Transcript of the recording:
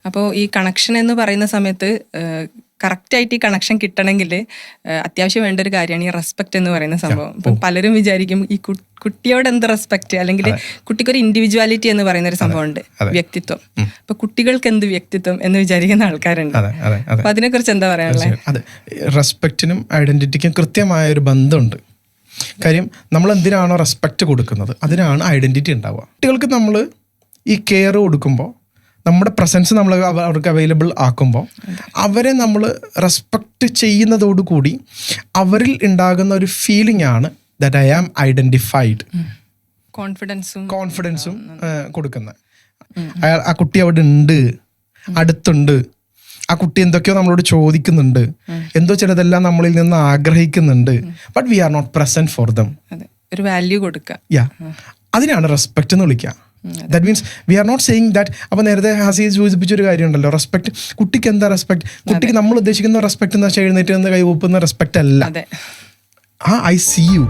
അപ്പോൾ ഈ കണക്ഷൻ എന്ന് പറയുന്ന സമയത്ത് കറക്റ്റായിട്ട് ഈ കണക്ഷൻ കിട്ടണമെങ്കിൽ അത്യാവശ്യം വേണ്ട ഒരു കാര്യമാണ് ഈ റെസ്പെക്ട് എന്ന് പറയുന്ന സംഭവം. ഇപ്പം പലരും വിചാരിക്കും ഈ കുട്ടിയോട് എന്ത് റെസ്പെക്ട്, അല്ലെങ്കിൽ കുട്ടിക്കൊരു ഇൻഡിവിജ്വാലിറ്റി എന്ന് പറയുന്ന ഒരു സംഭവമുണ്ട്, വ്യക്തിത്വം. അപ്പൊ കുട്ടികൾക്ക് എന്ത് വ്യക്തിത്വം എന്ന് വിചാരിക്കുന്ന ആൾക്കാരുണ്ട്. അപ്പൊ അതിനെക്കുറിച്ച് എന്താ പറയാനുള്ളത്? അതെ, റെസ്പെക്റ്റിനും ഐഡന്റിറ്റിക്കും കൃത്യമായ ഒരു ബന്ധമുണ്ട്. കാര്യം നമ്മൾ എന്തിനാണോ റെസ്പെക്റ്റ് കൊടുക്കുന്നത് അതിനാണ് ഐഡന്റിറ്റി ഉണ്ടാവുക. കുട്ടികൾക്ക് നമ്മൾ ഈ കെയർ കൊടുക്കുമ്പോൾ, നമ്മുടെ പ്രസൻസ് നമ്മൾ അവർക്ക് അവൈലബിൾ ആക്കുമ്പോൾ, അവരെ നമ്മൾ റെസ്പെക്റ്റ് ചെയ്യുന്നതോടുകൂടി അവരിൽ ഉണ്ടാകുന്ന ഒരു ഫീലിംഗ് ആണ് ദാറ്റ് ഐ ആം ഐഡന്റിഫൈഡ്. കോൺഫിഡൻസും കൊടുക്കുന്നത്. ആ കുട്ടി അവിടെ ഉണ്ട്, അടുത്തുണ്ട്, ആ കുട്ടി എന്തൊക്കെയോ നമ്മളോട് ചോദിക്കുന്നുണ്ട്, എന്തോ ചിലതെല്ലാം നമ്മളിൽ നിന്ന് ആഗ്രഹിക്കുന്നുണ്ട്, but we are not present for them. ഒരു വാല്യൂ കൊടുക്കുക. അതിനാണ് റെസ്പെക്റ്റ് എന്ന് വിളിക്കുക. That means we are not saying that. അപ്പോൾ നേരത്തെ ഹസി സൂചിപ്പിച്ചൊരു കാര്യമുണ്ടല്ലോ, റെസ്പെക്ട്. കുട്ടിക്ക് എന്താ റെസ്പെക്ട്? കുട്ടിക്ക് നമ്മൾ ഉദ്ദേശിക്കുന്ന റെസ്പെക്ട് എന്ന് വെച്ചാൽ എഴുന്നേറ്റ് നിന്ന് കൈ ഒപ്പുന്ന റെസ്പെക്റ്റ് അല്ല. I see U,